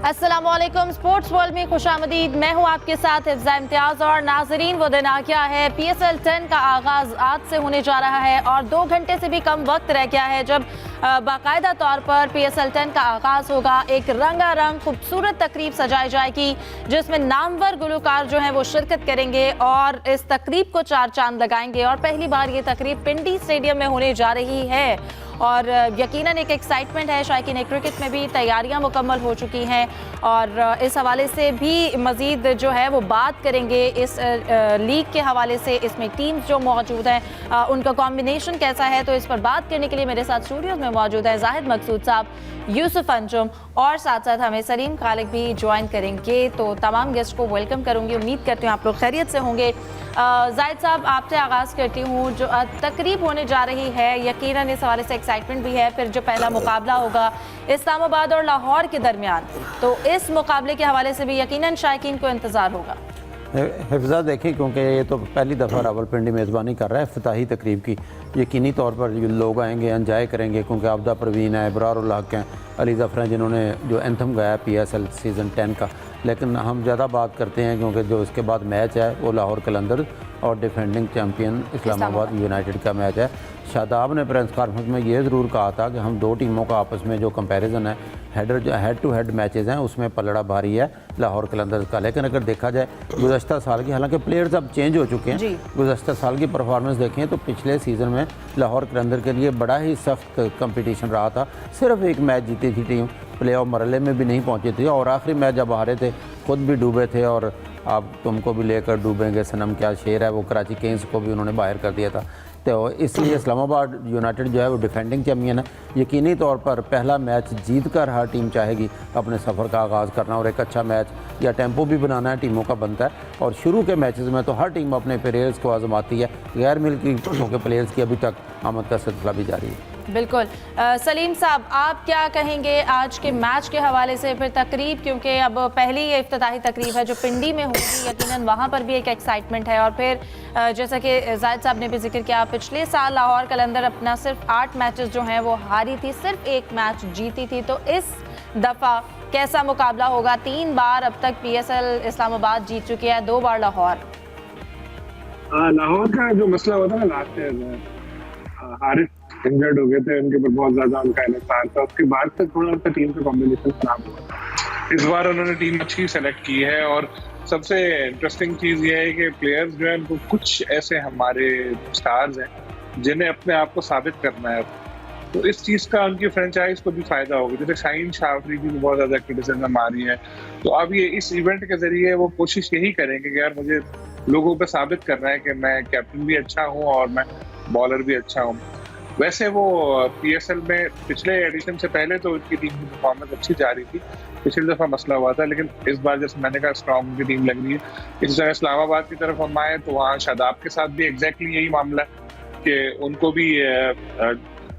अस्सलामुअलैकुम। Sports world में खुशामदीद। मैं हूं आपके साथ हिफ्ज़ा इम्तियाज़। और नाजरीन, वो दिन आ गया है, PSL 10 का आगाज़ आज से होने जा रहा है और 2 घंटे से भी कम वक्त रह गया है जब बाकायदा तौर पर PSL 10 का आगाज़ होगा। एक रंगारंग खूबसूरत तकरीब सजाई जाएगी जिसमें नामवर गुलकार जो हैं वो शिरकत करेंगे और इस तकरीब को 4 चांद लगाएंगे। और पहली बार ये तकरीब पिंडी स्टेडियम में होने जा रही है और यकीनन एक एक्साइटमेंट है। शायकीन क्रिकेट में भी तैयारियां मुकम्मल हो चुकी हैं और इस हवाले से भी मज़ीद जो है वो बात करेंगे इस लीग के हवाले से। इसमें टीम्स जो मौजूद हैं उनका कॉम्बिनेशन कैसा है, तो इस पर बात करने के लिए मेरे साथ स्टूडियोज़ में मौजूद है जाहिद मकसूद साहब, यूसुफ अंजुम और साथ साथ हमें सलीम खालिक भी ज्वाइन करेंगे। तो तमाम गेस्ट को वेलकम करूँगी। उम्मीद करती हूँ आप लोग खैरियत से होंगे। जाहिद साहब, आपसे आगाज़ करती हूँ। जो तकरीब होने जा रही है, यकीनन इस हवाले से एक्साइटमेंट भी है। फिर जो पहला मुकाबला होगा इस्लामाबाद और लाहौर के दरमियान, तो इस मुकाबले के हवाले से भी यकीनन शायकीन को इंतज़ार होगा। हिफ्ज़ा, देखिए, क्योंकि ये तो पहली दफ़ा रावलपिंडी मेज़बानी कर रहा है इफ्तिताही तकरीब की। यकीनी तौर पर लोग आएंगे, एंजॉय करेंगे, क्योंकि आबदा परवीन है, इब्रार उल हक हैं, अली ज़फ़र हैं, जिन्होंने जो एंथम गाया PSL सीज़न 10 का। लेकिन हम ज़्यादा बात करते हैं क्योंकि जो इसके बाद मैच है वो लाहौर कलंदर और डिफेंडिंग चैम्पियन इस्लामाबाद यूनाइटेड का मैच है। शादाब ने प्रेस कॉन्फ्रेंस में ये ज़रूर कहा था कि हम 2 टीमों का आपस में जो कंपैरिजन है, हेड टू हेड मैचेस हैं, उसमें पलड़ा भारी है लाहौर कलंदर का। लेकिन अगर देखा जाए गुज़श्ता साल की, हालांकि प्लेयर्स अब चेंज हो चुके हैं, गुज़श्ता साल की परफॉर्मेंस देखें तो पिछले सीज़न में लाहौर कलंदर के लिए बड़ा ही सख्त कंपटीशन रहा था। सिर्फ एक मैच जीती थी टीम, प्ले ऑफ मरहले में भी नहीं पहुंची थी और आखिरी मैच जब हारे थे खुद भी डूबे थे और आप तुमको भी लेकर डूबेंगे सनम क्या शेर है, वो कराची किंग्स को भी उन्होंने बाहर कर दिया था। तो इसलिए इस्लामाबाद यूनाइटेड जो है वो डिफेंडिंग चैम्पियन है। यकीनी तौर पर पहला मैच जीत कर हर टीम चाहेगी अपने सफ़र का आगाज़ करना और एक अच्छा मैच या टेम्पो भी बनाना है, टीमों का बनता है। और शुरू के मैचेस में तो हर टीम अपने प्लेयर्स को आजमाती है, गैर मिल्की के प्लेयर्स की अभी तक आमद का सिलसिला भी जारी है। बिल्कुल। सलीम साहब, आप क्या कहेंगे आज के मैच के हवाले से? फिर तकरीब, क्योंकि अब पहली ये इफ्तिताही तकरीब है जो पिंडी में होगी, यकीनन वहाँ पर भी एक एक्साइटमेंट है। और फिर जैसा कि जाहिद साहब ने भी जिक्र किया, पिछले साल लाहौर कलंदर अपना सिर्फ 8 मैचेस जो हैं वो हारी थी, सिर्फ 1 मैच जीती थी। तो इस दफ़ा कैसा मुकाबला होगा? 3 बार अब तक PSL इस्लामाबाद जीत चुकी है, 2 बार लाहौर। लाहौर का जो मसला होता है लास्ट हारिस इंजर्ड हो गए थे, उनके ऊपर बहुत ज्यादा उनका इन्हेसार था। उसके बाद से थोड़ा सा टीम का कॉम्बिनेशन खराब हुआ। इस बार उन्होंने टीम अच्छी सेलेक्ट की है और सबसे इंटरेस्टिंग चीज ये है कि प्लेयर्स जो है उनको कुछ ऐसे हमारे स्टार्स हैं जिन्हें अपने आप को साबित करना है, तो इस चीज का उनकी फ्रेंचाइज को भी फायदा होगा। जैसे शाहीन शाह अफरीदी की बहुत ज्यादा क्रिटिसिज्म आ रही है, तो अब ये इस इवेंट के जरिए वो कोशिश यही करेंगे कि यार मुझे लोगों पे साबित करना है कि मैं कैप्टन भी अच्छा हूँ और मैं बॉलर भी अच्छा हूँ। वैसे वो PSL में पिछले एडिशन से पहले तो उनकी टीम की परफॉर्मेंस अच्छी जा रही थी, पिछली दफा मसला हुआ था, लेकिन इस बार जैसे मैंने कहा स्ट्रॉन्ग की टीम लग रही है। इस तरह इस्लामाबाद की तरफ हम आए तो वहाँ शादाब के साथ भी एग्जैक्टली यही मामला है कि उनको भी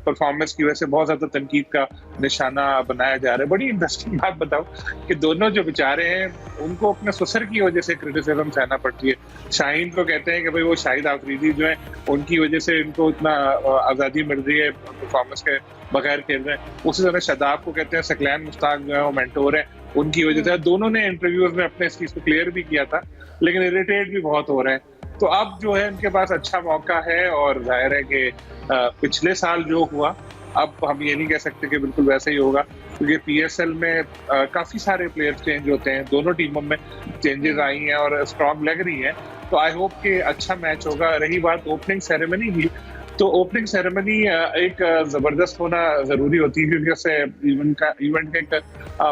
परफॉर्मेंस की वजह से बहुत ज्यादा तनकीद का निशाना बनाया जा रहा है। बड़ी इंटरेस्टिंग बात बताओ कि दोनों जो बेचारे हैं उनको अपने ससुर की वजह से क्रिटिसिज्म सहना पड़ती है। शाहीन को कहते हैं कि भाई वो शाहिद आफरीदी जो है उनकी वजह से इनको इतना आज़ादी मिल रही है, परफॉर्मेंस के बगैर खेल रहे हैं। उसी तरह शादाब को कहते हैं सकलैन मुश्ताक जो है वो मेंटोर है, उनकी वजह से। दोनों ने इंटरव्यूज में अपने इस चीज को क्लियर भी किया था, लेकिन इरिटेट भी बहुत हो रहे हैं। तो अब जो है इनके पास अच्छा मौका है और जाहिर है कि पिछले साल जो हुआ अब हम ये नहीं कह सकते कि बिल्कुल वैसा ही होगा, क्योंकि PSL में काफी सारे प्लेयर्स चेंज होते हैं, दोनों टीमों में चेंजेस आई हैं और स्ट्रॉन्ग लग रही हैं। तो आई होप कि अच्छा मैच होगा। रही बात ओपनिंग सेरेमनी की, तो ओपनिंग सेरेमनी एक जबरदस्त होना जरूरी होती है, क्योंकि उससे इवेंट का एक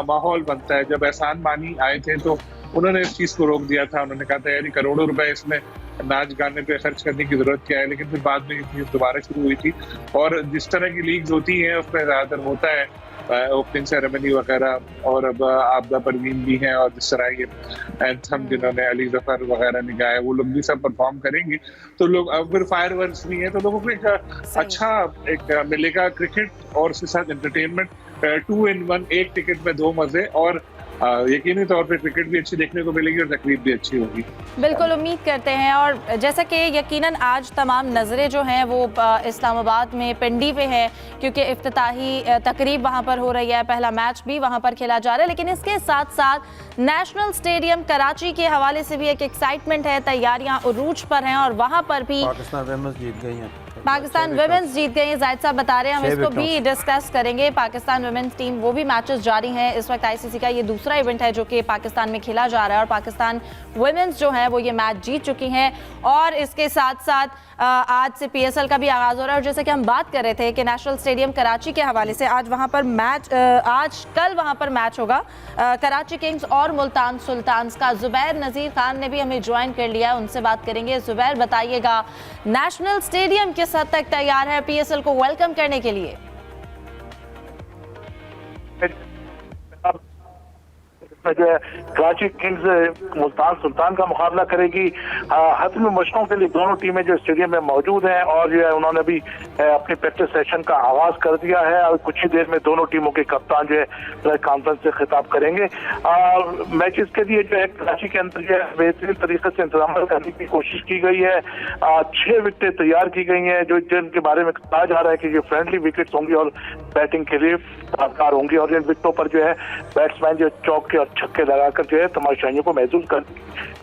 माहौल बनता है। जब एहसान मानी आए थे तो उन्होंने इस चीज को रोक दिया था, उन्होंने कहा था यार करोड़ों रुपए इसमें नाच गाने पे खर्च करने की जरूरत क्या है, लेकिन फिर बाद में ये चीज दोबारा शुरू हुई थी। और जिस तरह की लीग्स होती हैं उसमें ज्यादातर होता है ओपनिंग सेरेमनी वगैरह, और अब आबदा परवीन भी हैं और जिस तरह ये एंथम जिन्होंने अली जफर वगैरह ने गाया वो लोग भी सब परफॉर्म करेंगे। तो लोग अब फिर फायर वर्क्स भी हैं, तो लोगों को एक अच्छा एक मिलेगा क्रिकेट और उसके साथ एंटरटेनमेंट, 2 in 1, एक टिकट में 2 मजे। और यकीनी तौर पे क्रिकेट भी अच्छी देखने को मिलेगी और तकरीब भी अच्छी होगी। बिल्कुल उम्मीद करते हैं। और जैसा कि यकीनन आज तमाम नज़रें जो हैं वो इस्लामाबाद में पिंडी पे है, क्योंकि इफ्तिताही तकरीब वहाँ पर हो रही है, पहला मैच भी वहाँ पर खेला जा रहा है। लेकिन इसके साथ साथ नेशनल स्टेडियम कराची के हवाले से भी एक एक्साइटमेंट है, तैयारियाँ उरूज पर हैं और वहाँ पर भी पाकिस्तान वुमेन्स जीत गई हैं। पाकिस्तान वुमेन्स जीत गई हैं, जाहिद साहब बता रहे हैं, हम इसको भी डिस्कस करेंगे। पाकिस्तान वुमेन्स टीम वो भी मैचेस जारी हैं इस वक्त। आईसीसी का ये दूसरा इवेंट है जो कि पाकिस्तान में खेला जा रहा है और पाकिस्तान वुमेन्स जो है वो ये मैच जीत चुकी हैं। और इसके साथ साथ आज से पीएसएल का भी आगाज हो रहा है। और जैसे कि हम बात कर रहे थे कि नेशनल स्टेडियम कराची के हवाले से आज वहाँ पर मैच कल वहाँ पर मैच होगा कराची किंग्स और मुल्तान सुल्तान्स का। जुबैर नज़ीर खान ने भी हमें ज्वाइन कर लिया, उनसे बात करेंगे। जुबैर बताइएगा, नेशनल स्टेडियम किस हद तक तैयार है पीएसएल को वेलकम करने के लिए? जो है कराची किंग्स मुल्तान सुल्तान का मुकाबला करेगी। हतमी मशकों के लिए दोनों टीमें जो स्टेडियम में मौजूद हैं और जो है उन्होंने भी अपनी प्रैक्टिस सेशन का आगाज कर दिया है और कुछ ही देर में दोनों टीमों के कप्तान जो है प्रेस कॉन्फ्रेंस से खिताब करेंगे। मैचेस के लिए जो है कराची के अंदर जो है बेहतरीन तरीके से इंतजाम करने की कोशिश की गई है। 6 विकेटें तैयार की गई हैं जो जिनके बारे में कहा जा रहा है कि ये फ्रेंडली विकेट्स होंगी और बैटिंग के लिए कारगर होंगी और इन विकेटों पर जो है बैट्समैन जो चौके और छक्के लगाकर जो है तमाशाइयों को महसूस कर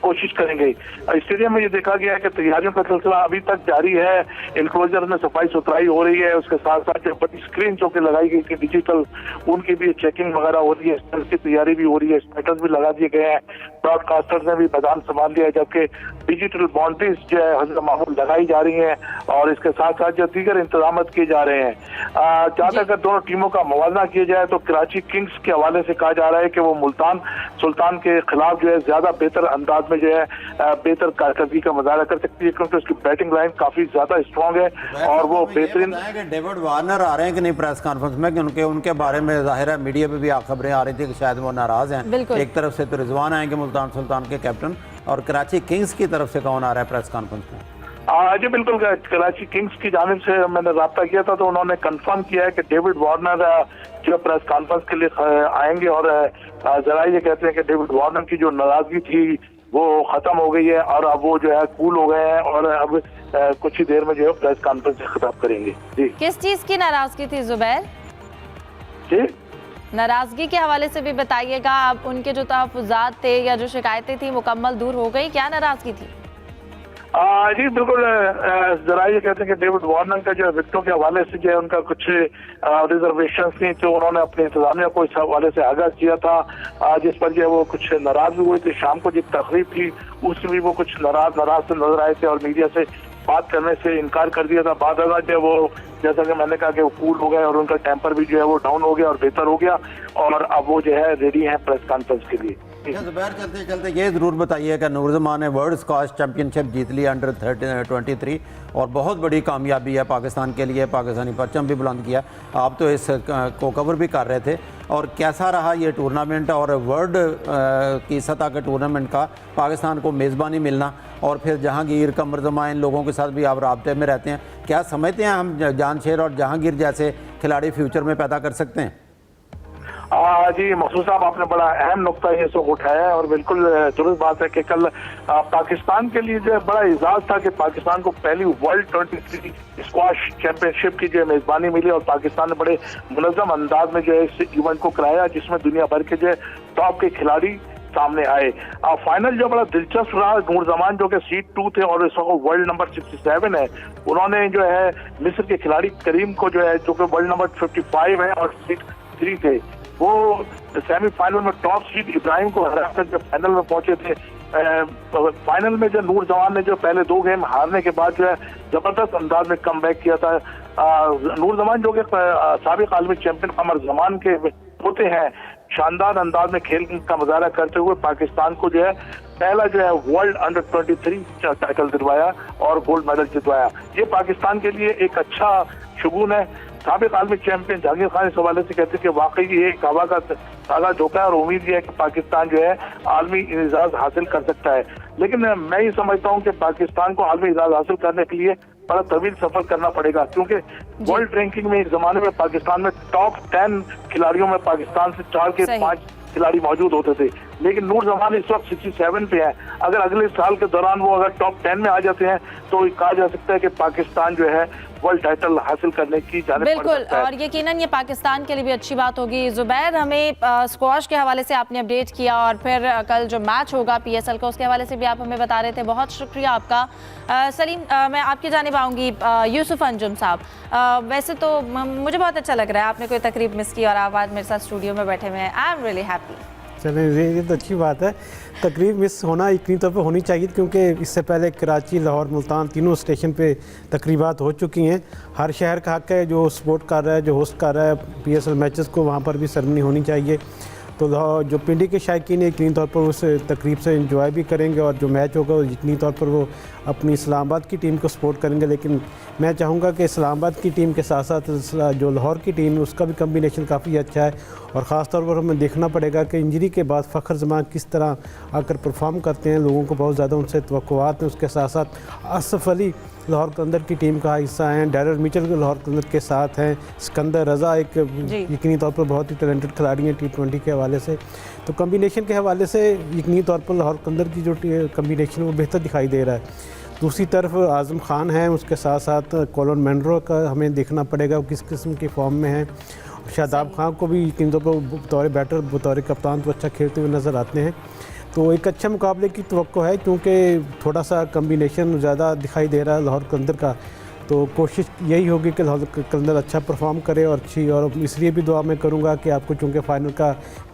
कोशिश करेंगे। स्टेडियम में ये देखा गया है कि तैयारियों का सिलसिला अभी तक जारी है। इनक्लोजर में सफाई सुथराई हो रही है, उसके साथ साथ जो बड़ी स्क्रीन जो कि लगाई गई थी डिजिटल, उनकी भी चेकिंग वगैरह हो रही है, उसकी तैयारी भी हो रही है, स्पीकर्स भी लगा दिए गए हैं, ब्रॉडकास्टर्स ने भी मैदान संभाल लिया है, जबकि डिजिटल बाउंड्रीज जो है हजर मामूल लगाई जा रही है और इसके साथ साथ जो दीगर इंतजाम किए जा रहे हैं। जहाँ तक अगर दोनों टीमों का मुवाजना किया जाए तो कराची किंग्स के हवाले से कहा जा रहा है कि वो मुल्तान सुल्तान के खिलाफ जो है ज्यादा बेहतर अंदाज में जो है बेहतर कारकर्दगी का मुजाहरा कर सकती है, क्योंकि उसकी बैटिंग लाइन काफी ज्यादा स्ट्रॉन्ग है और वो बेहतरीन। डेविड वार्नर आ रहे हैं कि नहीं प्रेस कॉन्फ्रेंस में, कि उनके बारे में जाहिर है मीडिया पे भी खबरें आ रही थी कि शायद वो नाराज हैं। एक तरफ से तो रिजवान आएंगे मुल्तान सुल्तान के कैप्टन, और कराची किंग्स की तरफ से कौन आ रहा है प्रेस कॉन्फ्रेंस में? जी बिल्कुल, कराची किंग्स की जानिब से मैंने रब्ता किया था तो उन्होंने कंफर्म किया है कि डेविड वार्नर जो प्रेस कॉन्फ्रेंस के लिए आएंगे और जरा ये कहते हैं कि डेविड वार्नर की जो नाराजगी थी वो खत्म हो गई है और अब वो जो है कूल हो गए हैं और अब कुछ ही देर में जो है प्रेस कॉन्फ्रेंस से खिताब करेंगे। जी, किस चीज की नाराजगी थी जुबैर? जी, नाराजगी के हवाले से भी बताइएगा। अब उनके जो तहफ़्फ़ुज़ात थे या जो शिकायतें थी मुकम्मल दूर हो गई, क्या नाराजगी थी? जी बिल्कुल, जरा ये कहते हैं कि डेविड वार्नर का जो है विकेटों के हवाले से जो है उनका कुछ रिजर्वेशन थी तो उन्होंने अपने इंतजामिया को इस हवाले से आगाह किया था, जिस पर जो है वो कुछ नाराज भी हुए थे। शाम को जो तकरीब थी उसमें भी वो कुछ नाराज से नजर आए थे और मीडिया से बात करने से इनकार कर दिया था। बाद जो है वो जैसा कि मैंने कहा कि वो कूल हो गए और उनका टेम्पर भी जो है वो डाउन हो गया और बेहतर हो गया और अब वो जो है रेडी है प्रेस कॉन्फ्रेंस के लिए। जुबैर चलते चलते ये ज़रूर बताइए कि नूरजमान ने वर्ल्ड स्क्वाश चैंपियनशिप जीत ली अंडर 23 और बहुत बड़ी कामयाबी है पाकिस्तान के लिए, पाकिस्तानी परचम भी बुलंद किया। आप तो इस को कवर भी कर रहे थे, और कैसा रहा ये टूर्नामेंट और वर्ल्ड की सतह के टूर्नामेंट का पाकिस्तान को मेज़बानी मिलना, और फिर जहांगीर कमर जमा इन लोगों के साथ भी आप राब्ते में रहते हैं, क्या समझते हैं हम जानशेर और जहांगीर जैसे खिलाड़ी फ्यूचर में पैदा कर सकते हैं? जी मखसूस साहब, आपने बड़ा अहम नुक्ता ये सब उठाया है और बिल्कुल दुरुस्त बात है कि कल पाकिस्तान के लिए जो है बड़ा एजाज था कि पाकिस्तान को पहली वर्ल्ड 23 स्क्वाश चैंपियनशिप की जो है मेजबानी मिली और पाकिस्तान ने बड़े मुनज़्ज़म अंदाज में जो है इस इवेंट को कराया, जिसमें दुनिया भर के जो है टॉप के खिलाड़ी सामने आए। फाइनल जो बड़ा दिलचस्प रहा, नूरजमान जो कि सीड 2 थे और इस वक्त वर्ल्ड नंबर 67 है, उन्होंने जो है मिस्र के खिलाड़ी करीम को जो है जो कि वर्ल्ड नंबर 55 है और सीड 3 थे, वो सेमीफाइनल में टॉप सीड इब्राहिम को हराकर जब फाइनल में पहुंचे थे। फाइनल में जो नूरजमान ने जो पहले 2 गेम हारने के बाद जो है जबरदस्त अंदाज में कमबैक किया था। नूरजमान जो कि साबिक आलमी चैंपियन कमर जमान के होते हैं, शानदार अंदाज में खेल का मुजाहरा करते हुए पाकिस्तान को जो है पहला जो है वर्ल्ड अंडर 23 टाइटल दिलवाया और गोल्ड मेडल जितवाया। ये पाकिस्तान के लिए एक अच्छा शुगुन है। साबिक आलमी चैंपियन जहांगीर खान इस हवाले से कहते हैं कि वाकई ये एक हवा का ताज़ा झोंका है और उम्मीद ये है कि पाकिस्तान जो है आलमी एजाज हासिल कर सकता है। लेकिन मैं ये समझता हूँ कि पाकिस्तान को आलमी एजाज हासिल करने के लिए बड़ा तवील सफर करना पड़ेगा, क्योंकि वर्ल्ड रैंकिंग में एक जमाने में पाकिस्तान में टॉप 10 खिलाड़ियों में पाकिस्तान से 4 के 5 खिलाड़ी मौजूद होते थे, लेकिन नूर जमान इस वक्त 67 पे है। अगर अगले साल के दौरान वो अगर टॉप 10 में आ जाते हैं तो कहा जा सकता है कि पाकिस्तान जो है वर्ल्ड टाइटल हासिल करने की जानिब बढ़ बिल्कुल, सकता है। और यकीनन ये पाकिस्तान के लिए भी अच्छी बात होगी। जुबैर, हमें स्क्वॉश के हवाले से आपने अपडेट किया और फिर कल जो मैच होगा PSL का उसके हवाले से भी आप हमें बता रहे थे, बहुत शुक्रिया आपका। सलीम, मैं आपकी जानिब आऊँगी। यूसुफ अंजुम साहब, वैसे तो मुझे बहुत अच्छा लग रहा है, आपने कोई तकरीब मिस की और आप आज मेरे साथ स्टूडियो में बैठे हुए हैं। I am really happy. चलें, ये तो अच्छी बात है। तकरीब मिस होना इतनी तौर पर होनी चाहिए, क्योंकि इससे पहले कराची, लाहौर, मुल्तान तीनों स्टेशन पे तकरीबात हो चुकी हैं। हर शहर का हक है जो सपोर्ट कर रहा है, जो होस्ट कर रहा है PSL मैचेस को, वहाँ पर भी सेरेमनी होनी चाहिए। तो जो पिंडी के शायकीन यकीनी तौर पर उस तकरीब से इंजॉय भी करेंगे और जो मैच होगा यकीनी तौर पर वो अपनी इस्लामाबाद की टीम को सपोर्ट करेंगे। लेकिन मैं चाहूँगा कि इस्लामाबाद की टीम के साथ साथ जो लाहौर की टीम है उसका भी कम्बिनेशन काफ़ी अच्छा है, और ख़ास तौर पर हमें देखना पड़ेगा कि इंजरी के बाद फ़खर जमान किस तरह आकर परफॉर्म करते हैं। लोगों को बहुत ज़्यादा उनसे तवक्कुआत हैं। उसके साथ साथ आसिफ अली लाहौर कलंदर की टीम का हिस्सा हैं, डैरर मिचेल लाहौर कलंदर के साथ हैं, सिकंदर रज़ा एक यकीनी तौर पर बहुत ही टैलेंटेड खिलाड़ी हैं T20 के हवाले से। तो कम्बिनेशन के हवाले से यकीनी तौर पर लाहौर कलंदर की जो कम्बिनेशन वो बेहतर दिखाई दे रहा है। दूसरी तरफ आज़म खान है, उसके साथ साथ कॉलन मैंड्रो का हमें देखना पड़ेगा वो किस किस्म के फॉर्म में है। शादाब खान को भी यकीनी तौर पर बतौर बैटर, बतौर कप्तान तो अच्छा खेलते हुए नज़र आते हैं। तो एक अच्छे मुकाबले की तवक्को है, क्योंकि थोड़ा सा कम्बिनेशन ज़्यादा दिखाई दे रहा है लाहौर कलंदर का। तो कोशिश यही होगी कि लाहौर कलंदर अच्छा परफॉर्म करे और अच्छी, और इसलिए भी दुआ मैं करूँगा कि आपको चूँकि फ़ाइनल का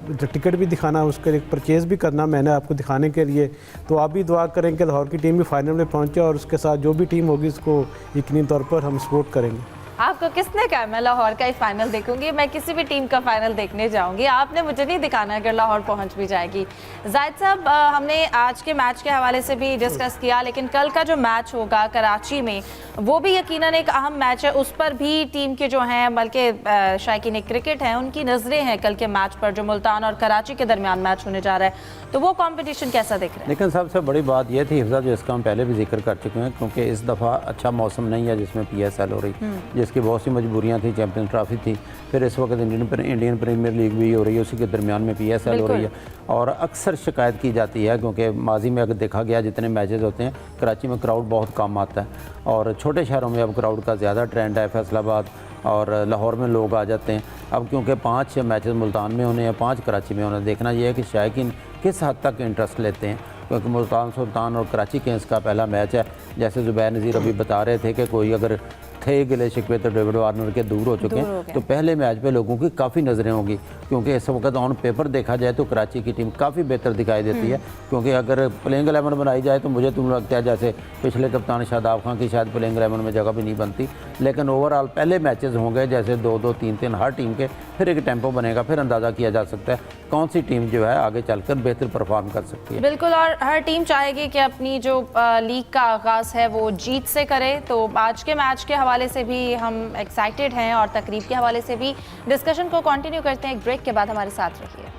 जो टिकट भी दिखाना है उसके लिए परचेज़ भी करना मैंने आपको दिखाने के लिए, तो आप भी दुआ करें कि लाहौर की टीम भी फाइनल में पहुँचे और उसके साथ जो भी टीम होगी उसको यकीनी तौर पर हम सपोर्ट करेंगे। आपको किसने कहा मैं लाहौर का ही फाइनल देखूंगी? मैं किसी भी टीम का फाइनल देखने जाऊंगी, आपने मुझे नहीं दिखाना अगर लाहौर पहुंच भी जाएगी। जाहिद साहब, हमने आज के मैच के हवाले से भी डिस्कस किया, लेकिन कल का जो मैच होगा कराची में वो भी यकीनन एक अहम मैच है। उस पर भी टीम के जो हैं, बल्कि शायकीन क्रिकेट हैं, उनकी नज़रें हैं कल के मैच पर जो मुल्तान और कराची के दरमियान मैच होने जा रहा है। तो वो कंपटीशन कैसा दिख रहा है? लेकिन सबसे बड़ी बात यह थी हिफ्ज़ा, जो इसका हम पहले भी जिक्र कर चुके हैं, क्योंकि इस दफ़ा अच्छा मौसम नहीं है जिसमें PSL हो रही, जिसकी बहुत सी मजबूरियां थी। चैंपियंस ट्रॉफी थी, फिर इस वक्त इंडियन प्रीमियर लीग भी हो रही है, उसी के दरमियान में PSL हो रही है। और अक्सर शिकायत की जाती है, क्योंकि माजी में अगर देखा गया जितने मैचेस होते हैं कराची में क्राउड बहुत कम आता है, और छोटे शहरों में अब क्राउड का ज़्यादा ट्रेंड है। फैसलाबाद और लाहौर में लोग आ जाते हैं। अब क्योंकि 5 मैचेस मुल्तान में होने हैं, 5 कराची में होने, देखना यह है कि शायकीन किस हद तक इंटरेस्ट लेते हैं, क्योंकि मुल्तान, सुल्तान और कराची किंग्स का पहला मैच है। जैसे जुबैर नज़ीर अभी बता रहे थे कि कोई अगर थे गिले शिकवे तो डेविड वार्नर के दूर हो चुके हैं, तो पहले मैच पे लोगों की काफ़ी नज़रें होंगी, क्योंकि इस वक्त ऑन पेपर देखा जाए तो कराची की टीम काफ़ी बेहतर दिखाई देती है। क्योंकि अगर प्लेइंग 11 बनाई जाए तो मुझे तुम लगता है जैसे पिछले कप्तान शादाब खान की शायद प्लेइंग 11 में जगह भी नहीं बनती, लेकिन ओवरऑल पहले मैचेस होंगे जैसे 2-2, 3-3 हर टीम के, फिर एक टेम्पो बनेगा, फिर अंदाज़ा किया जा सकता है कौन सी टीम जो है आगे चलकर बेहतर परफॉर्म कर सकती है। बिल्कुल, और हर टीम चाहेगी कि अपनी जो लीग का आगाज़ है वो जीत से करे। तो आज के मैच के हवाले से भी हम एक्साइटेड हैं और तकरीब के हवाले से भी डिस्कशन को कंटिन्यू करते हैं। एक ब्रेक के बाद हमारे साथ रहिए।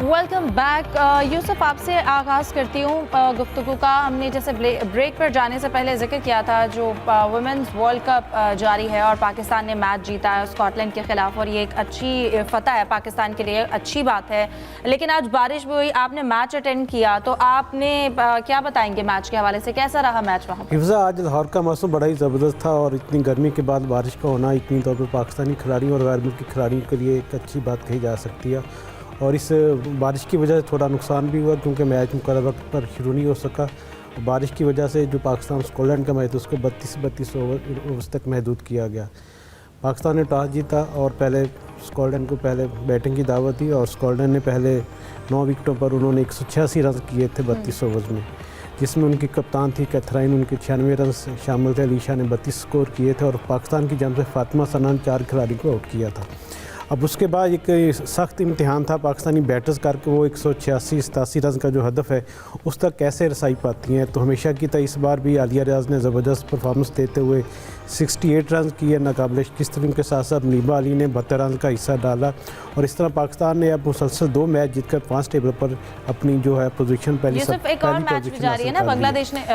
Welcome back. यूसुफ, आपसे आगाज़ करती हूँ गुफ्तगू का। हमने जैसे ब्रेक पर जाने से पहले जिक्र किया था जो वुमेंस वर्ल्ड कप जारी है और पाकिस्तान ने मैच जीता है स्कॉटलैंड के ख़िलाफ़, और ये एक अच्छी फ़तह है पाकिस्तान के लिए, अच्छी बात है। लेकिन आज बारिश भी हुई, आपने मैच अटेंड किया, तो आपने क्या बताएंगे मैच के हवाले से, कैसा रहा मैच वहाँ पर? हिफ्ज़ा, आज लाहौर का मौसम बड़ा ही ज़बरदस्त था, और इतनी गर्मी के बाद बारिश का होना यकीनी तौर पर पाकिस्तानी खिलाड़ियों और गैर मुल्की खिलाड़ियों के लिए एक अच्छी बात कही जा सकती है। और इस बारिश की वजह से थोड़ा नुकसान भी हुआ, क्योंकि मैच मुकर्रर वक्त पर शुरू नहीं हो सका। बारिश की वजह से जो पाकिस्तान स्कॉटलैंड का मैच था उसको 32 ओवर्स तक महदूद किया गया। पाकिस्तान ने टॉस जीता और पहले स्कॉटलैंड को पहले बैटिंग की दावत दी, और स्कॉटलैंड ने पहले 9 विकेटों पर उन्होंने 186 रन किए थे 32 ओवर्स में, जिसमें उनकी कप्तान थी कैथराइन, उनके 96 रन शामिल थे। अलीशा ने 32 स्कोर किए थे, और पाकिस्तान की जानिब से फातिमा सना ने 4 खिलाड़ी को आउट किया था। अब उसके बाद एक सख्त इम्तिहान था पाकिस्तानी बैटर्स करके वो 186-87 रन का जो हदफ है उस तक कैसे रसाई पाती हैं। तो हमेशा की तरह इस बार भी आलिया रियाज ने ज़बरदस्त परफॉर्मेंस देते हुए 68 रन किए नाकाबिल किस्तरीन के साथ साथ नीबा अली ने 72 रन का हिस्सा डाला और इस तरह पाकिस्तान ने अब मुसलसल 2 मैच जीतकर 5 टेबल पर अपनी जो है पोजीशन पहली यूसुफ, एक और मैच भी जारी है ना बांग्लादेश ने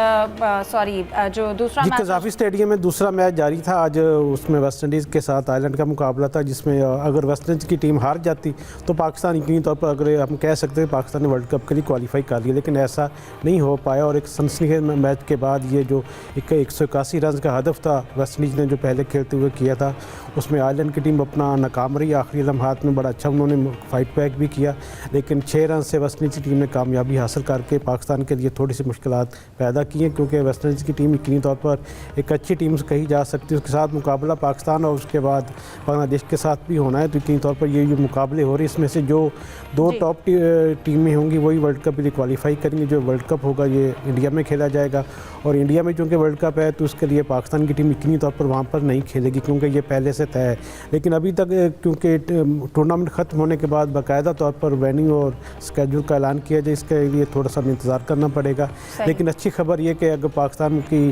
जो दूसरा मैच कज़ाफी स्टेडियम में दूसरा मैच जारी था आज। उसमें वेस्ट इंडीज़ के साथ आयरलैंड का मुकाबला था जिसमें अगर वेस्ट इंडीज़ की टीम हार जाती तो पाकिस्तान यकीनी तौर पर अगर हम कह सकते हैं पाकिस्तान ने वर्ल्ड कप के लिए क्वालिफाई कर लिया, लेकिन ऐसा नहीं हो पाया और एक सनसनीखेज मैच के बाद ये जो 181 रन का हदफ था वेस्ट इंडीज़ ने जो पहले खेलते हुए किया था उसमें आयरलैंड की टीम अपना नाकाम रही। आखिरी लम्हात में बड़ा अच्छा उन्होंने फाइट बैक भी किया, लेकिन 6 रन से वेस्ट इंडीज़ की टीम ने कामयाबी हासिल करके पाकिस्तान के लिए थोड़ी सी मुश्किलात पैदा की हैं, क्योंकि वेस्ट इंडीज़ की टीम यकीनी तौर पर एक अच्छी टीम कही जा सकती है। उसके साथ मुकाबला पाकिस्तान और उसके बाद बांग्लादेश के साथ भी होना है, तो यकीनी तौर पर ये जो मुकाबले हो रहे हैं इसमें से जो 2 टॉप टीमें होंगी वही वर्ल्ड कप के लिए क्वालिफाई करेंगी। जो वर्ल्ड कप होगा ये इंडिया में खेला जाएगा और इंडिया में चूँकि वर्ल्ड कप है तो उसके लिए पाकिस्तान की टीम यकीनी तौर पर वहाँ पर नहीं खेलेगी क्योंकि ये पहले से तय है। लेकिन अभी तक क्योंकि टूर्नामेंट ख़त्म होने के बाद बाकायदा तौर पर वेन्यू और स्केड्यूल का ऐलान किया जाए, इसके लिए थोड़ा सा इंतज़ार करना पड़ेगा। लेकिन अच्छी खबर ये कि अगर पाकिस्तान की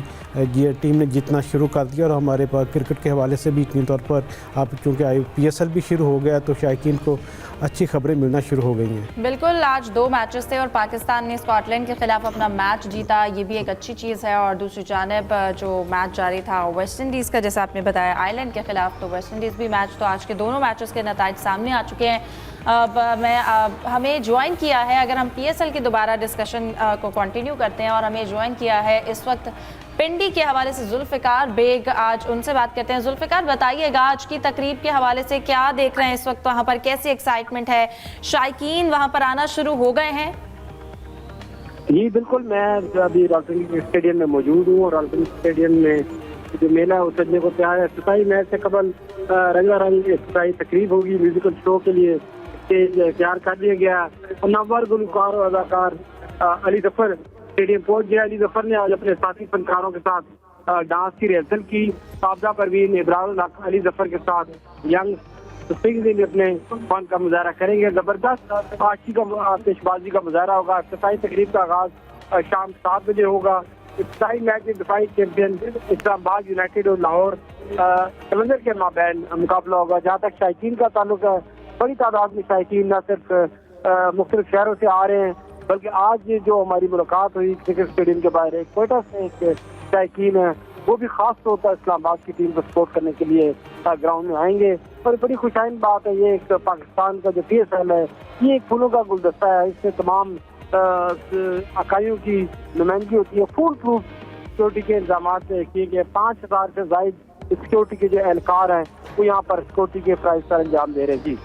ये टीम ने जीतना शुरू कर दिया और हमारे पास क्रिकेट के हवाले से भी यकीनी तौर पर अब चूँकि PSL भी शुरू हो गया तो शायकीन को अच्छी खबरें मिलना शुरू हो गई हैं। बिल्कुल, आज 2 मैचेस थे और पाकिस्तान ने स्कॉटलैंड के खिलाफ अपना मैच जीता, ये भी एक अच्छी चीज़ है। और दूसरी जानिब जो मैच जारी था वेस्ट इंडीज़ का, जैसे आपने बताया आयरलैंड के खिलाफ, तो वेस्ट इंडीज़ भी मैच, तो आज के दोनों मैचेस के नतीजे सामने आ चुके हैं। अब हमें ज्वाइन किया है, अगर हम PSL के दोबारा डिस्कशन को कंटिन्यू करते हैं, और हमें ज्वाइन किया है इस वक्त पिंडी के हवाले से जुल्फ़िकार बेग, आज उनसे बात करते हैं। जुल्फ़िकार, बताइएगा आज की तकरीब के हवाले से क्या देख रहे हैं इस वक्त, वहाँ पर कैसी एक्साइटमेंट है, शायकीन वहाँ पर आना शुरू हो गए हैं? जी बिल्कुल, मैं अभी रावलपिंडी स्टेडियम में मौजूद हूँ और रावलपिंडी स्टेडियम में जो मेला है सजने को तैयार है। इफ्तिताई मैच से कबल रंगारंग इफ्तिताई तकरीब होगी, म्यूजिकल शो के लिए स्टेज तैयार कर दिया गया और नामवर गुलकार और अदाकार अली जफर स्टेडियम पहुंच गया। अली जफर ने आज अपने साथी फनकारों के साथ डांस की रिहर्सल की। आबदा परवीन, इब्रार अली जफर के साथ यंग भी अपने फन का मुजाहरा करेंगे। जबरदस्त आशी का आतिशबाजी का मुजाहरा होगा। इफ्तिताई तकरीब का आगाज शाम 7 बजे होगा। इफ्तिताई मैच में डिफाइंग चैंपियन इस्लामाबाद यूनाइटेड और लाहौर कलंदर के माबैन मुकाबला होगा। जहाँ तक शायकीन का ताल्लुक है, बड़ी तादाद में शायकीन न सिर्फ मुख्तलिफ शहरों से आ रहे हैं, बल्कि आज जो हमारी मुलाकात हुई क्रिकेट स्टेडियम के बाहर एक कोयटा से एक शायकीन है, वो भी खास तौर पर इस्लामाबाद की टीम को सपोर्ट करने के लिए ग्राउंड में आएंगे। और बड़ी खुशाइन बात है, ये एक पाकिस्तान का जो PSL है ये एक फूलों का गुलदस्ता है। इससे तमाम इकाइयों की नुमाइंदगी होती है। फुल प्रूफ सिक्योरिटी के इंतजाम किए गए। 5000 से जायद सिक्योरिटी के जो एहलकार हैं वो यहाँ पर सिक्योरिटी के प्राइस पर अंजाम दे रहे हैं। जी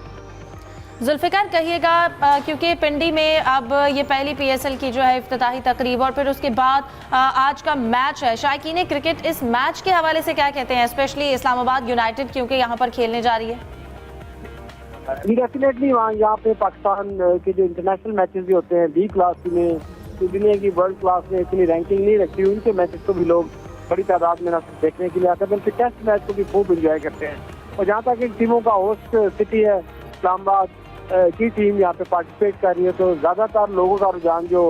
जुल्फ़िकार, कहिएगा क्योंकि पिंडी में अब ये पहली PSL की जो है इफ्तिताही तकरीब और फिर उसके बाद आज का मैच है, शायकीन क्रिकेट इस मैच के हवाले से क्या कहते हैं, स्पेशली इस्लामाबाद यूनाइटेड क्योंकि यहाँ पर खेलने जा रही है? डेफिनेटली यहाँ पे पाकिस्तान के जो इंटरनेशनल मैचेस भी होते हैं B क्लास में, दुनिया की वर्ल्ड क्लास में इतनी रैंकिंग नहीं रखती, उनके मैचेस को भी लोग बड़ी तादाद में ना देखने के लिए आते हैं बल्कि टेस्ट मैच को भी खूब इंजॉय करते हैं। और जहाँ तक इन टीमों का होस्ट सिटी है इस्लामाबाद की टीम यहाँ पे पार्टिसिपेट कर रही है, तो ज़्यादातर लोगों का रुझान जो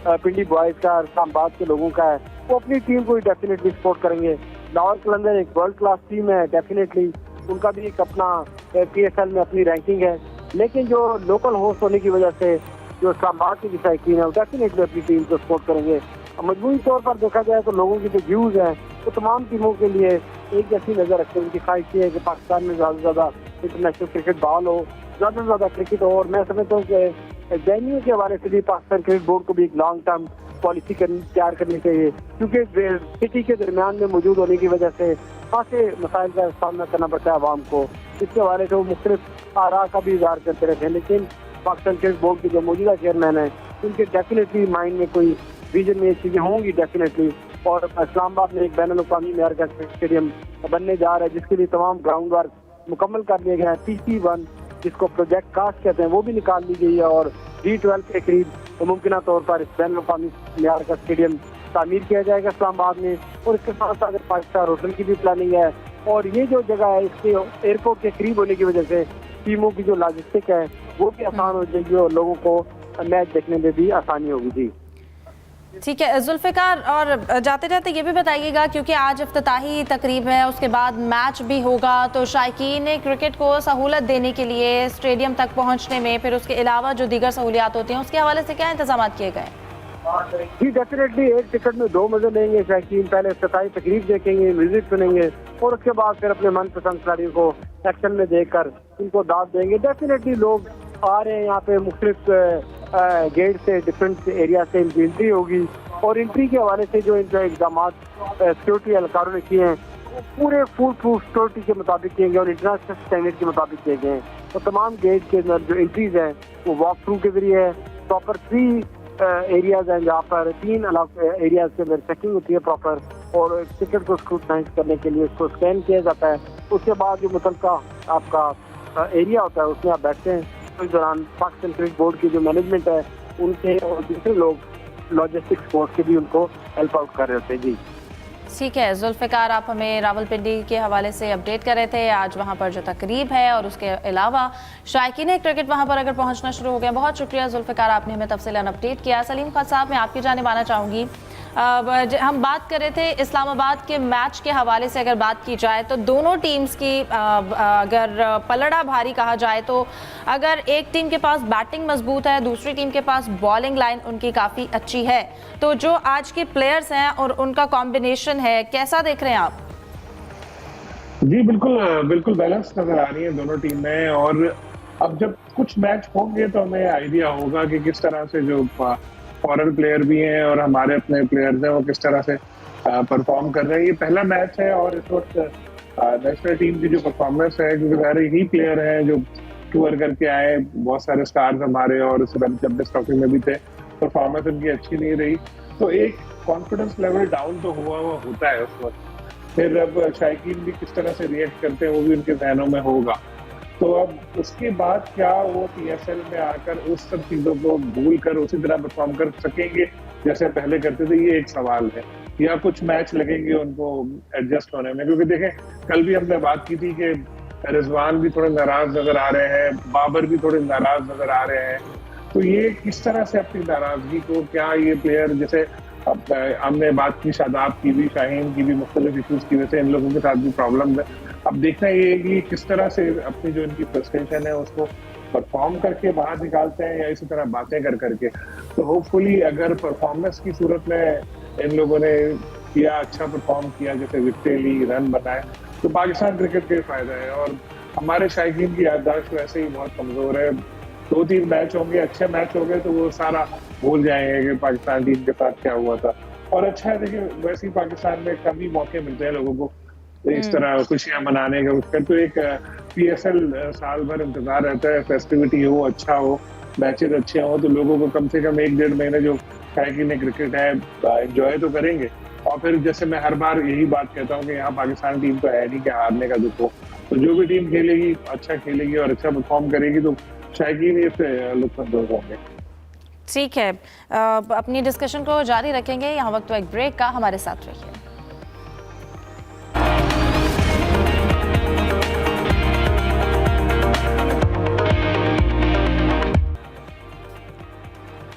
पिंडी बॉयज़ का इस्लामाबाद के लोगों का है वो अपनी टीम को ही डेफिनेटली सपोर्ट करेंगे। लाहौर कलंदर एक वर्ल्ड क्लास टीम है, डेफिनेटली उनका भी एक अपना PSL में अपनी रैंकिंग है, लेकिन जो लोकल होस्ट होने की वजह से जो इस्लामाबाद के शायकीन है वो डेफिनेटली अपनी टीम को सपोर्ट करेंगे। मजबूरी तौर पर देखा जाए तो लोगों की जो व्यूज़ हैं वो तमाम टीमों के लिए एक जैसी नज़र रखते हैं। उनकी ख्वाहिश ये है कि पाकिस्तान में ज़्यादा से ज़्यादा इंटरनेशनल क्रिकेट बहाल हो, ज़्यादा से ज़्यादा क्रिकेट हो। और मैं समझता हूँ कि वेन्यू के हवाले से भी पाकिस्तान क्रिकेट बोर्ड को भी एक लॉन्ग टर्म पॉलिसी तैयार करनी चाहिए, क्योंकि सिटी के दरमियान में मौजूद होने की वजह से खासे मसाइल का सामना करना पड़ता है आवाम को। इसके हवाले से वो मुख्तलिफ आरा का भी इज़हार करते रहते हैं, लेकिन पाकिस्तान क्रिकेट बोर्ड के जो मौजूदा चेयरमैन है उनके डेफिनेटली माइंड में कोई विजन में ये चीज़ें होंगी डेफिनेटली। और इस्लामाबाद में एक बैनुल-अक़वामी मेयर का स्टेडियम बनने जा रहा है जिसके लिए तमाम ग्राउंड वर्क मुकम्मल कर लिया गया है। PC1 जिसको प्रोजेक्ट कास्ट कहते हैं वो भी निकाल ली गई है और D12 के करीब तो मुमकिन तौर पर इस बैनुल-अक़वामी मेयर का स्टेडियम तामीर किया जाएगा इस्लामाबाद में। और इसके साथ साथ 5 स्टार होटल की भी प्लानिंग है। और ये जो जगह है इसके एयरपोर्ट के करीब होने की वजह से टीमों की जो लॉजिस्टिक है वो भी आसान हो जाएगी और लोगों को मैच देखने में भी आसानी होगी। जी ठीक है जुल्फ़िकार, और जाते जाते ये भी बताइएगा, क्योंकि आज इफ्तिताही तकरीब है, उसके बाद मैच भी होगा, तो शायकीन क्रिकेट को सहूलत देने के लिए स्टेडियम तक पहुंचने में, फिर उसके अलावा जो दीगर सहूलियात होती हैं उसके हवाले से क्या इंतजाम किए गए? जी डेफिनेटली एक टिकट में दो मजे लेंगे शायकीन। पहले इफ्तिताही तकरीब देखेंगे, म्यूजिक सुनेंगे और उसके बाद फिर अपने मनपसंद खिलाड़ियों को एक्शन में देखकर उनको दाद देंगे। डेफिनेटली लोग आ रहे हैं यहाँ पे, मुख्तलिफ गेट से डिफरेंट एरिया से इनकी एंट्री होगी और एंट्री के हवाले से जो इनके इकदाम सिक्योरिटी एहलकारों ने किए हैं पूरे फुल प्रूफ सिक्योरिटी के मुताबिक किए गए और इंटरनेशनल स्टैंडर्ड के मुताबिक किए गए हैं। तो तमाम गेट के जो एंट्रीज हैं वो वॉक थ्रू के जरिए है। प्रॉपर 3 एरियाज हैं जहाँ पर 3 अलग एरियाज के अंदर चेकिंग होती है प्रॉपर, और टिकट को स्क्रूटनाइज करने के लिए उसको स्कैन किया जाता है। उसके बाद जो मुतलका आपका एरिया होता है उसमें आप बैठते हैं। तो इस दौरान पाकिस्तान क्रिकेट बोर्ड की जो मैनेजमेंट है उनके और दूसरे लोग लॉजिस्टिक सपोर्ट के भी उनको हेल्प आउट कर रहे होते हैं। जी ठीक है जुल्फ़िकार, आप हमें रावलपिंडी के हवाले से अपडेट कर रहे थे आज वहाँ पर जो तकरीब है और उसके अलावा शायकीन क्रिकेट वहाँ पर अगर पहुँचना शुरू हो गया। बहुत शुक्रिया जुल्फ़िकार, आपने हमें तफसीलन अपडेट किया। सलीम खान साहब, मैं आपकी जानिब आना चाहूँगी। हम बात कर रहे थे इस्लामाबाद के मैच के हवाले से, अगर बात की जाए तो दोनों टीम्स की अगर पलड़ा भारी कहा जाए तो अगर एक टीम के पास बैटिंग मजबूत है, दूसरी टीम के पास बॉलिंग लाइन उनकी काफ़ी अच्छी है, तो जो आज के प्लेयर्स हैं और उनका कॉम्बिनेशन है, कैसा देख रहे हैं आप? जी बिल्कुल बैलेंस नजर आ रही है दोनों टीमें, और अब जब कुछ मैच होंगे तो हमें आइडिया होगा कि किस तरह से जो फॉरेन प्लेयर भी हैं और हमारे अपने प्लेयर्स हैं वो किस तरह से परफॉर्म कर रहे हैं। ये पहला मैच है और इस वक्त नेशनल टीम की जो परफॉर्मेंस है, क्योंकि सारे ही प्लेयर हैं जो टूर करके आए, बहुत सारे स्टार्स हमारे और उससे पहले जब ट्रॉफी में भी थे, परफॉर्मेंस उनकी अच्छी नहीं रही, तो एक कॉन्फिडेंस लेवल डाउन तो हुआ होता है उस वक्त। फिर अब शायकीन भी किस तरह से रिएक्ट करते हैं वो भी उनके जहनों में होगा। तो अब उसके बाद क्या वो PSL में आकर उस सब चीज़ों को भूल कर उसी तरह परफॉर्म कर सकेंगे जैसे पहले करते थे, ये एक सवाल है, या कुछ मैच लगेंगे उनको एडजस्ट होने में। क्योंकि देखें, कल भी हमने बात की थी कि रिजवान भी थोड़े नाराज नजर आ रहे हैं, बाबर भी थोड़े नाराज नजर आ रहे हैं, तो ये किस तरह से अपनी नाराजगी को, क्या ये प्लेयर, जैसे अब हमने बात की शादाब की भी, शाहीन की भी, मुख्तलिफ इशूज की वजह से इन लोगों के साथ भी प्रॉब्लम है। अब देखना ये है कि किस तरह से अपनी जो इनकी फ्रस्ट्रेशन है उसको परफॉर्म करके बाहर निकालते हैं या इसी तरह बातें कर करके। तो होपफुली अगर परफॉर्मेंस की सूरत में इन लोगों ने किया, अच्छा परफॉर्म किया, जैसे विकेटें ली, रन बनाए, तो पाकिस्तान क्रिकेट का फायदा है। और हमारे शायकीन की याददाश्त वैसे ही बहुत कमजोर है, 2-3 मैच होंगे, अच्छे मैच हो गए तो वो सारा भूल जाएंगे कि पाकिस्तान टीम के साथ क्या हुआ था। और अच्छा है, देखिए वैसे ही पाकिस्तान में कम ही मौके मिलते हैं लोगों को इस तरह खुशियां मनाने का। उसका तो एक PSL साल भर इंतजार रहता है, फेस्टिविटी हो, अच्छा हो, मैचेस अच्छे हो, तो लोगों को कम से कम 1-1.5 महीने जो शायकीन क्रिकेट है एंजॉय तो करेंगे। और फिर जैसे मैं हर बार यही बात कहता हूँ कि यहाँ पाकिस्तान टीम तो है नहीं कि हारने का दुख हो, तो जो भी टीम खेलेगी, अच्छा खेलेगी और अच्छा परफॉर्म करेगी तो शायकीन इससे लुत्फानंदोज होंगे। ठीक है, अपनी डिस्कशन को जारी रखेंगे, यहाँ वक्त तो एक ब्रेक का, हमारे साथ रहिए।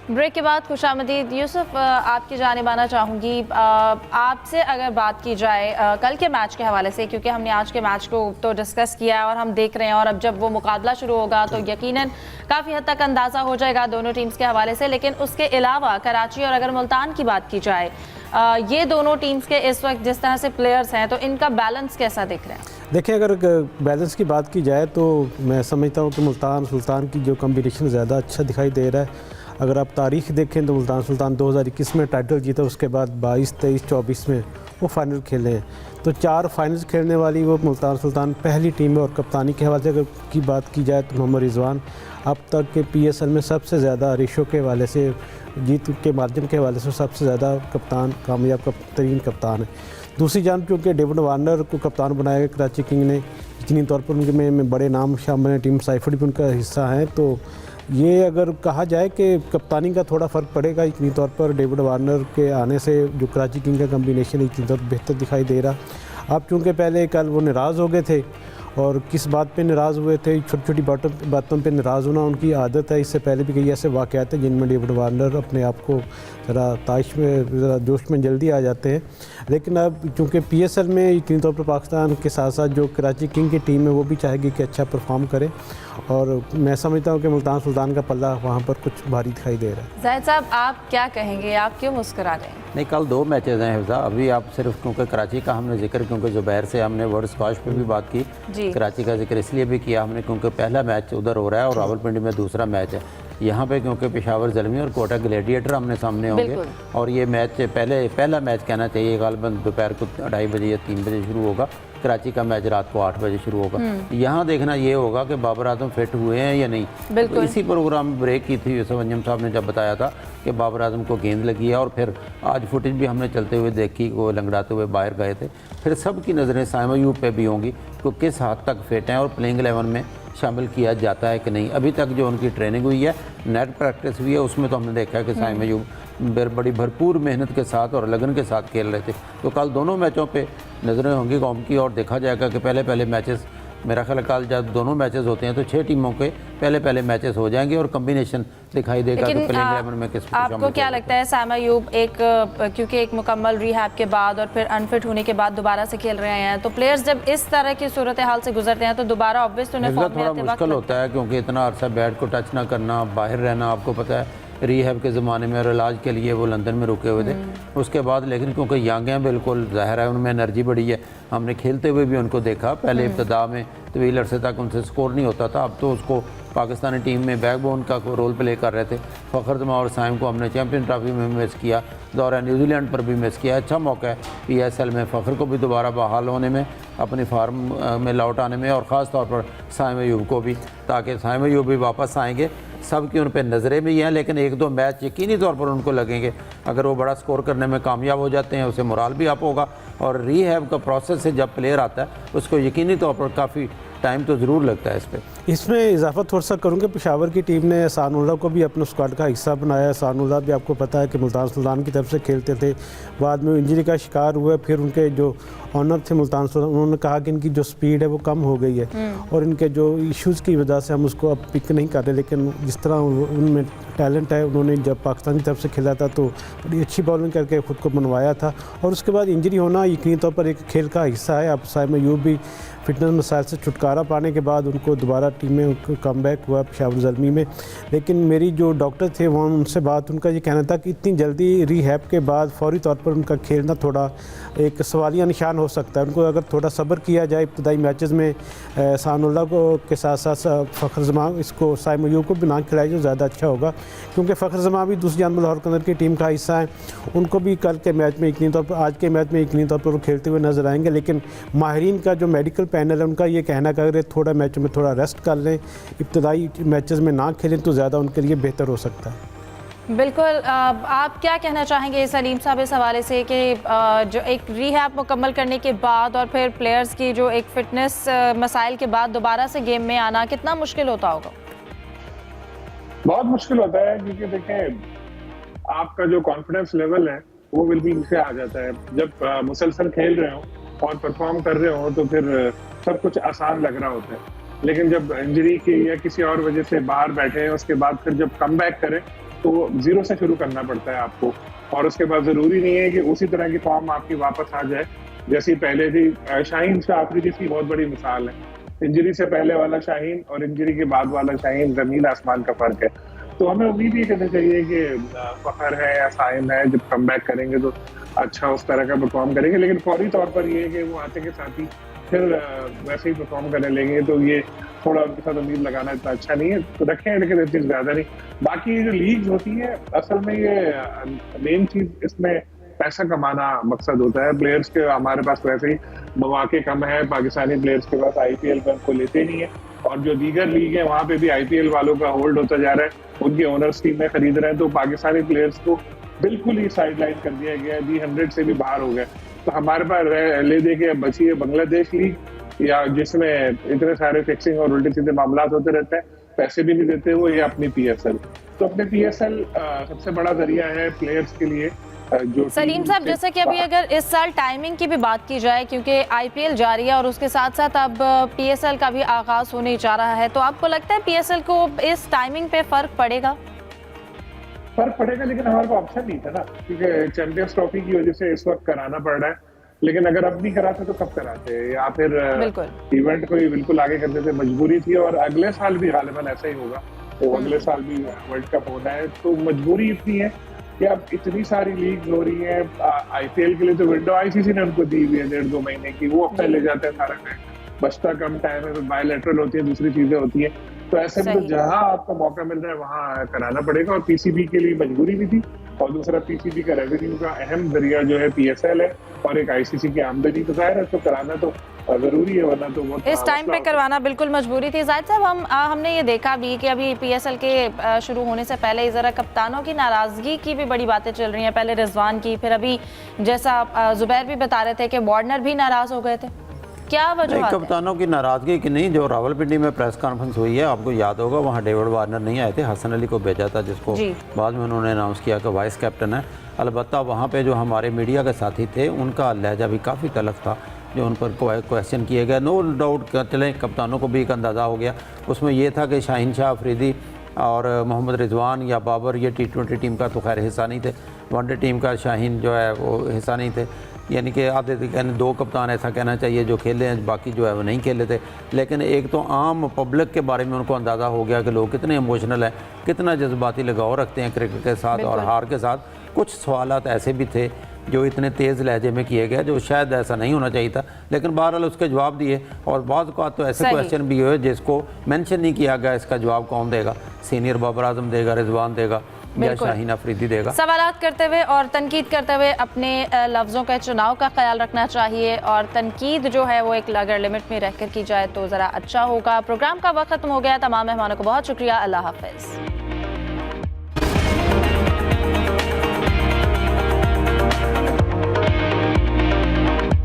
ब्रेक के बाद खुशामदीद। यूसुफ, आपकी जानिब आना चाहूँगी। आपसे अगर बात की जाए कल के मैच के हवाले से, क्योंकि हमने आज के मैच को तो डिस्कस किया है और हम देख रहे हैं, और अब जब वो मुकाबला शुरू होगा तो यकीनन काफ़ी हद तक अंदाज़ा हो जाएगा दोनों टीम्स के हवाले से। लेकिन उसके अलावा कराची और अगर मुल्तान की बात की जाए, ये दोनों टीम्स के इस वक्त जिस तरह से प्लेयर्स हैं, तो इनका बैलेंस कैसा दिख रहा है? देखिए, अगर बैलेंस की बात की जाए तो मैं समझता हूँ कि मुल्तान सुल्तान की जो कॉम्बिनेशन ज़्यादा अच्छा दिखाई दे रहा है। अगर आप तारीख देखें तो मुल्तान सुल्तान 2021 में टाइटल जीता, उसके बाद 22, 23, 24 में वो फाइनल खेले हैं। तो 4 फाइनल्स खेलने वाली वो मुल्तान सुल्तान पहली टीम है। और कप्तानी के हवाले से अगर की बात की जाए तो मोहम्मद रिजवान अब तक के PSL में सबसे ज़्यादा रेशो के हवाले से, जीत के मार्जिन के हवाले से सबसे ज़्यादा कामयाब तरीन कप्तान है। दूसरी जानब क्योंकि डेविड वार्नर को कप्तान बनाया गया कराची किंग ने, यकीनी तौर पर उनके में बड़े नाम शामिल हैं, टीम साइफर्ड भी उनका हिस्सा है। तो ये अगर कहा जाए कि कप्तानी का थोड़ा फ़र्क पड़ेगा यकीनी तौर पर डेविड वार्नर के आने से, जो कराची किंग का कम्बिनेशन यकीनी तौर पर बेहतर दिखाई दे रहा। अब चूँकि पहले कल वो नाराज़ हो गए थे और किस बात पे नाराज़ हुए थे। छोटी छोटी बातों पे नाराज़ होना उनकी आदत है। इससे पहले भी कई ऐसे वाक़यात हैं जिनमें डेविड वार्नर अपने आप को ज़रा ताश में ज़रा जोश में जल्दी आ जाते हैं। लेकिन अब चूँकि PSL में यकीनी तौर पर पाकिस्तान के साथ साथ जो कराची किंग की टीम है वो भी चाहेगी कि अच्छा परफॉर्म करे, और मैं समझता हूँ कि मुल्तान सुल्तान का पल्ला वहाँ पर कुछ भारी दिखाई दे रहा है। जाहिद साहब, आप क्या कहेंगे, आप क्यों मुस्कुरा रहे हैं? नहीं, कल 2 मैचेज़ हैं हिफ्ज़ा। अभी आप सिर्फ क्योंकि कराची का हमने जिक्र, क्योंकि ज़ुबैर से हमने वर्ल्ड स्क्वाश पे भी बात की, कराची का जिक्र इसलिए भी किया हमने क्योंकि पहला मैच उधर हो रहा है और रावलपिंडी में दूसरा मैच है। यहाँ पे क्योंकि पेशावर ज़ल्मी और कोटा ग्लैडिएटर हमने सामने होंगे, और ये मैच पहला मैच कहना चाहिए गालिबन दोपहर को 2:30 बजे या 3 बजे शुरू होगा। कराची का मैच रात को 8 बजे शुरू होगा। यहाँ देखना ये होगा कि बाबर आजम फिट हुए हैं या नहीं। तो इसी प्रोग्राम में ब्रेक की थी यूसुफ अंजम साहब ने जब बताया था कि बाबर आजम को गेंद लगी है, और फिर आज फुटेज भी हमने चलते हुए देखी, वो लंगड़ाते हुए बाहर गए थे। फिर सबकी नज़रें साइम अयूब पे भी होंगी कि किस हद तक फिट हैं और प्लेइंग 11 में शामिल किया जाता है कि नहीं। अभी तक जो उनकी ट्रेनिंग हुई है, नेट प्रैक्टिस हुई है, उसमें तो हमने देखा है कि साइम अयूब बड़ी भरपूर मेहनत के साथ और लगन के साथ खेल रहे थे। तो कल दोनों मैचों पे नज़रें होंगी कौम की, और देखा जाएगा कि पहले मैचेस, मेरा ख्याल कल जब दोनों मैचेस होते हैं तो 6 टीमों के पहले मैचेस हो जाएंगे और कॉम्बिनेशन दिखाई देगा कि प्लेइंग 11 में किस। आपको क्या लगता है साइम अयूब क्योंकि एक मुकम्मल रिहैब के बाद और फिर अनफिट होने के बाद दोबारा से खेल रहे हैं, तो प्लेयर्स जब इस तरह की सूरत हाल से गुजरते हैं तो दोबारा ऑब्वियस उन्हें फॉर्म में थोड़ा आते वक्त मुश्किल होता है, क्योंकि इतना अरसा बैट को टच ना करना, बाहर रहना। आपको पता है रिहैब के ज़माने में और इलाज के लिए वो लंदन में रुके हुए थे। उसके बाद लेकिन क्योंकि यंग हैं, बिल्कुल ज़ाहिर है उनमें एनर्जी बढ़ी है। हमने खेलते हुए भी उनको देखा, पहले इब्तदा में तवील अरसे तक उनसे स्कोर नहीं होता था, अब तो उसको पाकिस्तानी टीम में बैकबोन का रोल प्ले कर रहे थे। फ़खर जमा और साइम को हमने चैम्पियन ट्रॉफी में मिस किया, दौरा न्यूजीलैंड पर भी मिस किया। अच्छा मौका है PSL में फ़खर को भी दोबारा बहाल होने में, अपनी फार्म में लौट आने में, और ख़ास तौर पर साइम अयूब को भी, ताकि साइम अयूब भी वापस आएंगे। सबकी उन पर नज़रें भी हैं, लेकिन 1-2 मैच यकीनी तौर पर उनको लगेंगे। अगर वो बड़ा स्कोर करने में कामयाब हो जाते हैं, उसे मोराल भी अप होगा, और रीहैब का प्रोसेस से जब प्लेयर आता है उसको यकीनी तौर पर काफ़ी टाइम तो ज़रूर लगता है इस पर। इसमें इजाफा थोड़ा सा करूँगा, पेशावर की टीम ने सानुल्लाह को भी अपने स्क्वाड का हिस्सा बनाया। सानुल्लाह भी आपको पता है कि मुल्तान सुल्तान की तरफ से खेलते थे, बाद में इंजरी का शिकार हुए। फिर उनके जो ऑनर थे मुल्तान सुल्तान, उन्होंने कहा कि इनकी जो स्पीड है वो कम हो गई है और इनके जो इश्यूज़ की वजह से हम उसको अब पिक नहीं कर रहे। लेकिन जिस तरह उनमें टैलेंट है, उन्होंने जब पाकिस्तान की तरफ से खेला था तो बड़ी अच्छी बॉलिंग करके ख़ुद को बनवाया था। और उसके बाद इंजरी होना यकीनी तौर पर एक खेल का हिस्सा है। अब साइम अयूब भी फिटनेस मसाइल से छुटकारा पाने के बाद उनको दोबारा टीम में कम बैक हुआ पेशावर ज़ल्मी में। लेकिन मेरी जो डॉक्टर थे वहाँ उनसे बात, उनका ये कहना था कि इतनी जल्दी रीहैब के बाद फौरी तौर पर उनका खेलना थोड़ा एक सवालिया निशान हो सकता है। उनको अगर थोड़ा सब्र किया जाए इब्तदाई मैचेस में सानुल्लाह को के साथ साथ फ़खर जमा इसको साइम अयूब को भी ना खिलाए जो ज़्यादा अच्छा होगा, क्योंकि फ़खर जमा भी दूसरी जानब लाहौर कलंदर की टीम का हिस्सा है। उनको भी कल के मैच में यकीनी तौर पर, आज के मैच में यकीनी तौर पर वो खेलते हुए नजर आएंगे। लेकिन माहिरीन का जो मेडिकल पैनल है उनका ये कहना कि अगर थोड़ा मैच में थोड़ा रेस्ट कर लें, इब्तदाई मैचेस में ना खेलें तो ज़्यादा उनके लिए बेहतर हो सकता है। बिल्कुल। आप क्या कहना चाहेंगे सलीम साहब इस हवाले से कि जो एक रीहैब मुकम्मल करने के बाद और फिर प्लेयर्स की जो एक फिटनेस मसाइल के बाद दोबारा से गेम में आना कितना मुश्किल होता होगा? बहुत मुश्किल होता है, क्योंकि देखें आपका जो कॉन्फिडेंस लेवल है वो बिल्कुल नीचे आ जाता है। जब मुसलसल खेल रहे हो और परफॉर्म कर रहे हो तो फिर सब कुछ आसान लग रहा होता है। लेकिन जब इंजरी की या किसी और वजह से बाहर बैठे हैं, उसके बाद फिर जब कम बैक करें तो जीरो से शुरू करना पड़ता है आपको। और उसके बाद जरूरी नहीं है कि उसी तरह की फॉर्म आपकी वापस आ जाए जैसी पहले थी। शाहीन शाफरी जिसकी बहुत बड़ी मिसाल है, इंजरी से पहले वाला शाहीन और इंजरी के बाद वाला शाहीन जमीन आसमान का फर्क है। तो हमें उम्मीद ये करनी चाहिए कि फखर है या साइम है, जब कम बैक करेंगे तो अच्छा उस तरह का परफॉर्म करेंगे। लेकिन फौरी तौर पर ये है कि वो आते के साथ ही फिर वैसे ही परफॉर्म करने लेंगे, तो ये थोड़ा उनके साथ उम्मीद लगाना इतना अच्छा नहीं है। तो रखें, लेकिन इतनी ज़्यादा नहीं। बाकी जो लीग्स होती है, असल में ये मेन चीज़ इसमें पैसा कमाना मकसद होता है। प्लेयर्स के हमारे पास वैसे ही मौके कम है, पाकिस्तानी प्लेयर्स के पास IPL पर को लेते नहीं है। और जो दीगर लीग है वहाँ पे भी IPL वालों का होल्ड होता जा रहा है, उनके ओनर्स टीमें खरीद रहे हैं, तो पाकिस्तानी प्लेयर्स को बिल्कुल ही साइडलाइन कर दिया गया है, B100 से भी बाहर हो गए। तो हमारे पास ले दे के बची है बांग्लादेश लीग, या जिसमें इतने सारे फिक्सिंग और उल्टे सीधे मामला होते रहते हैं, पैसे भी नहीं देते वो, या अपनी PSL। तो अपने PSL सबसे बड़ा जरिया है प्लेयर्स के लिए जो सलीम टीम साहब, से जैसे कि अभी अगर इस साल टाइमिंग की भी बात की जाए, क्योंकि आईपीएल जारी है और उसके साथ साथ अब पीएसएल का भी आगाज होने जा रहा है, तो आपको लगता है पीएसएल को इस टाइमिंग पे फर्क पड़ेगा? फर्क पड़ेगा, लेकिन हमारे पास ऑप्शन नहीं था ना, क्योंकि चैंपियंस ट्रॉफी की वजह से इस वक्त कराना पड़ रहा है। लेकिन अगर अब नहीं कराते तो कब कराते, या फिर बिल्कुल इवेंट को बिल्कुल आगे कर देते। मजबूरी थी, और अगले साल भी गालिबन ऐसा ही होगा, तो अगले साल भी वर्ल्ड कप होना है। तो मजबूरी इतनी है कि अब इतनी सारी लीग हो रही है। आईपीएल के लिए तो विंडो आईसीसी ने उनको दी हुई है 1.5-2 महीने की, वो अपने ले जाते हैं सारा टाइम, बचता कम टाइम है, बायोलेटरल होती है, दूसरी चीजें होती है। तो ऐसे में तो जहां आपको मौका मिल रहा है वहां कराना पड़ेगा, और पीसीबी के लिए मजबूरी भी थी, और दूसरा पीसीबी का रेवेन्यू का अहम जरिया जो है पीएसएल है, और एक आईसीसी की आमदनी तो जाहिर है, तो कराना तो जरूरी है, वरना तो वो इस टाइम पे करवाना बिल्कुल मजबूरी थी। जाहिद साहब, हमने ये देखा भी कि अभी पीएसएल के शुरू होने से पहले ज़रा कप्तानों की नाराज़गी की भी बड़ी बातें चल रही हैं। पहले रिजवान की, फिर अभी जैसा जुबैर भी बता रहे थे कि वार्नर भी नाराज़ हो गए थे। क्या वजह? कप्तानों की नाराज़गी की नहीं, जो रावलपिंडी में प्रेस कॉन्फ्रेंस हुई है, आपको याद होगा, वहाँ डेविड वार्नर नहीं आए थे, हसन अली को भेजा था, जिसको बाद में उन्होंने अनाउंस किया कि वाइस कैप्टन है। अलबत्ता वहाँ पे जो हमारे मीडिया के साथी थे, उनका लहजा भी काफ़ी तलख था, जो उन पर क्वेश्चन किए गए। नो डाउट चलें, कप्तानों को भी एक अंदाज़ा हो गया। उसमें यह था कि शाहीन शाह अफरीदी और मोहम्मद रिजवान या बाबर, ये T20 टीम का तो खैर हिस्सा नहीं थे, वनडे टीम का शाहीन जो है वो हिस्सा नहीं थे, यानी कि आधे यानी 2 कप्तान ऐसा कहना चाहिए जो खेले हैं, बाकी जो है वो नहीं खेले थे। लेकिन एक तो आम पब्लिक के बारे में उनको अंदाज़ा हो गया कि लोग कितने इमोशनल हैं, कितना जज्बाती लगाव रखते हैं क्रिकेट के साथ और हार के साथ। कुछ सवालात ऐसे भी थे जो इतने तेज़ लहजे में किए गए, जो शायद ऐसा नहीं होना चाहिए था, लेकिन बहरहाल उसके जवाब दिए। और बाज़ का तो ऐसे क्वेश्चन भी हुए जिसको मेंशन नहीं किया गया, इसका जवाब कौन देगा? सीनियर बाबर आजम देगा, रिजवान देगा, या शाहीन अफरीदी देगा? सवालात करते हुए और तनकीद करते हुए अपने लफ्ज़ों के चुनाव का ख्याल रखना चाहिए, और तनकीद जो है वो एक अगर लिमिट में रहकर की जाए तो ज़रा अच्छा होगा। प्रोग्राम का वक्त खत्म हो गया। तमाम मेहमानों को बहुत शुक्रिया। अल्लाह हाफ़िज़।